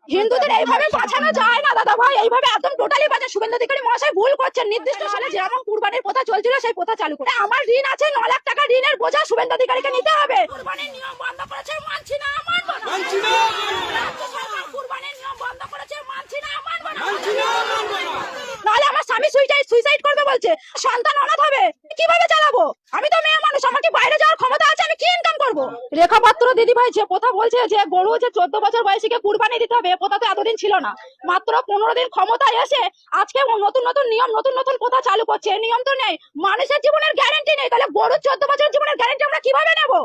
হিন্দুদের এইভাবে বাঁচানো যায় না দাদা ভাই, এইভাবে একদম টোটালি বাঁচা। শুভেন্দু অধিকারী মহাশয় ভুল করছেন। নির্দিষ্ট সালে যেমন কুরবানির প্রথা চলছিল সেই প্রথা চালু করে আমার ঋণ আছে 9 লাখ টাকা, ঋণের বোঝা শুভেন্দু অধিকারীকে নিতে হবে। কুরবানির নিয়ম বন্ধ করেছে, মানছি না, মানবো না। রাজ্য সরকার কুরবানির নিয়ম বন্ধ করেছে, মানছি না, মানবো না। নাহলে আমার স্বামী সুইসাইড করবে বলছে, সন্তান অনাথ হবে, কিভাবে চালাবো? আমি তো মেয়ে মানুষ, আমার কি বাইরে যাওয়ার ক্ষমতা আছে? আমি কি ইনকাম করবো? রেখা পাত্র দিদি ভাই যে কথা বলছে যে গরু যে 14 বছর বয়সীকে কুরবানি দিতে হবে, প্রথা তো এতদিন ছিল না। মাত্র 15 দিন ক্ষমতায় এসে আজকে নতুন নতুন নিয়ম, নতুন নতুন প্রথা চালু করছে। এই নিয়ম তো নেই, মানুষের জীবনের গ্যারান্টি নেই। তাহলে গরুর 14 বছরের জীবনের গ্যারান্টি আমরা কিভাবে নেবো?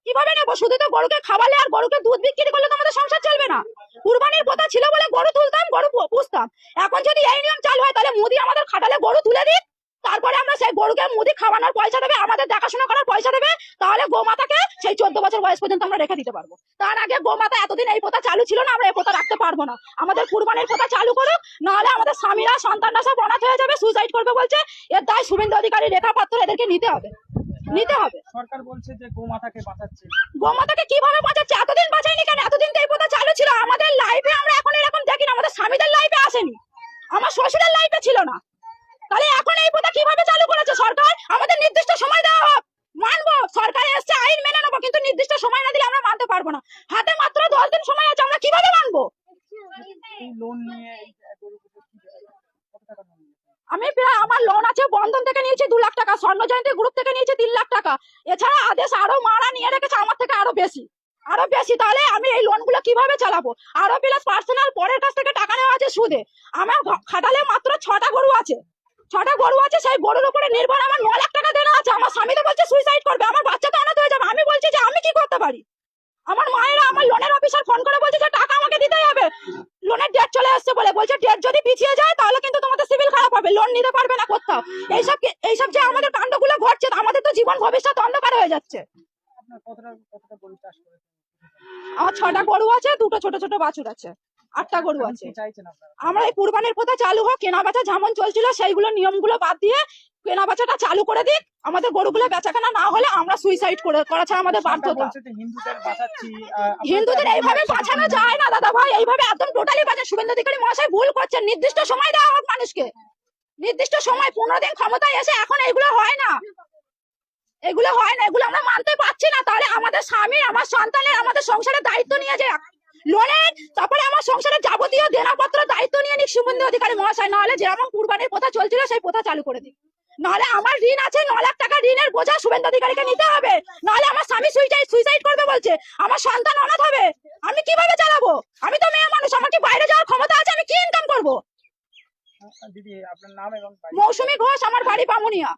কিভাবে নেবো? শুধু তো গরুকে খাওয়ালে আর গরুকে দুধ বিক্রি করলে তো আমাদের সংসার চলবে না। কুরবানির প্রথা ছিল বলে গরু তুলতাম, গরু পুষতাম। এখন যদি এই নিয়ম চালু হয় তাহলে মোদি আমাদের খাটালে গরু তুলে দিক, তারপরে আমরা সেই গরুকে মুদি খাওয়ানোর পয়সা দেবে, আমাদের দেখাশোনা করার পয়সা দেবে, তাহলে গোমাতাকে সেই 14 বছর বয়স পর্যন্ত আমরা রেখে দিতে পারবো। তার আগে গোমাতা এতদিন এই প্রথা চালু ছিল না, আমরা এই প্রথা রাখতে পারবো না। আমাদের কুরবানির প্রথা চালু করুক, নাহলে আমাদের স্বামীরা সন্তানরা সব অনাথ হয়ে যাবে, সুইসাইড করবে বলছে। এর দায় শুভেন্দু অধিকারী, রেখা পাত্র এদেরকে নিতে হবে, নিতে হবে। সরকার বলছে যে গোমাতাকে বাঁচাচ্ছে। গোমাতাকে কিভাবে বাঁচাচ্ছে? এতদিন বাঁচায়নি কেন? এতদিন তো এই প্রথা চালু ছিল। আমাদের লাইফে আমরা এখন এরকম দেখি না, আমাদের স্বামীদের লাইফে আসেনি, আমার শ্বশুরের লাইফে ছিল না। তাহলে এখন এই প্রথা কিভাবে চালু করেছে সরকার? আমাদের নির্দিষ্ট সময় দেওয়া হোক, মানবো। সরকার এসছে, আইন মেনে নেবো, কিন্তু নির্দিষ্ট সময় না দিলে আমরা মানতে পারবো না। হাতে মাত্র 10 দিন সময় আছে, আমরা কিভাবে মানবো? এই লোন নিয়ে গরুগুলো কি কত টাকা লোন নিয়েছে? আমি প্রায়, আমার লোন আছে, বন্ধন থেকে নিয়েছি 2 লাখ টাকা, স্বর্ণ জয়ন্তী গ্রুপ থেকে নিয়েছি 3 লাখ টাকা। এছাড়া আদেশ আরো মারা নিয়ে রেখেছে আমার থেকে আরো বেশি, আরো বেশি। তাহলে আমি এই লোন গুলো কিভাবে চালাবো? আরো প্লাস পার্সোনাল পরের কাছ থেকে টাকা নেওয়া আছে সুদে। আমার খাটালে মাত্র 6টা গরু আছে, 6টা গরু আছে, সেই গরুর উপরে নির্ভর আমার 9 লাখ টাকা দেনা আছে। আমার স্বামী তো বলছে সুইসাইড করবে, আমার বাচ্চা তো অনাথ হয়ে যাবে। আমি বলছি যে আমি কি করতে পারি? আমার মায়েরা, আমার লোনের অফিসার ফোন করে বলছে যে টাকা আমাকে দিতেই হবে, লোনের ডেট চলে আসছে বলে। বলছে ডেট যদি পিছিয়ে যায় তাহলে কিন্তু তোমাদের সিভিল খারাপ হবে, লোন নিতে পারবে না কোথাও। এইসব যে আমাদের কাণ্ডগুলো ঘটছে, আমাদের তো জীবন ভবিষ্যৎ অন্ধকার হয়ে যাচ্ছে। আপনার কতটা গরু চাষ করেছেন? আমার 6টা গরু আছে, 2টো ছোট ছোট বাছুর আছে, 8টা গরু এখন আছে। কি চাইছেন আপনারা? আমরা এই কুরবানির প্রথা চালু হোক, কেনা বেচা যেমন চলছিল সেইগুলো নিয়মগুলো বাদ দিয়ে কেনা বেচাটা চালু করে দিক। আমাদের গরুগুলো বেচাকেনা না হলে আমরা সুইসাইড করা ছাড়া আমাদের সরকার বাধ্যতা। বলছে যে হিন্দুদের বাঁচাচ্ছি। হিন্দুদের এইভাবে বাঁচানো যায় না দাদা ভাই, এইভাবে একদম টোটালি বাঁচা। শুভেন্দু অধিকারী মহাশয় ভুল করছেন। নির্দিষ্ট সময় দেওয়া হোক মানুষকে, নির্দিষ্ট সময়। 15 দিন ক্ষমতায় এসে এখন এগুলো হয় না, এগুলো হয় না, এগুলো আমরা মানতে পারছি না। তাহলে আমাদের স্বামী, আমার সন্তানের, আমাদের সংসারের দায়িত্ব নিয়ে যায় লোনের, তারপরে আমার সংসারের যাবতীয় দেনাপত্র দায়িত্ব নিয়ে নিক শুভেন্দু অধিকারী মহাশয়। নাহলে যেমন কুরবানির প্রথা চলছিল সেই প্রথা চালু করে দিক। নাহলে আমার ঋণ আছে 9 লাখ টাকা, ঋণের বোঝা শুভেন্দু অধিকারীকে নিতে হবে। নাহলে আমার স্বামী সুইসাইড করবে বলছে, আমার সন্তান অনাথ হবে, আমি কিভাবে চালাবো? আমি তো মেয়ে মানুষ, আমার কি বাইরে যাওয়ার ক্ষমতা আছে? আমি কি ইনকাম করবো? দিদি আপনার নাম এবং বাড়ি? মৌসুমী ঘোষ, আমার বাড়ি বামুনিয়া।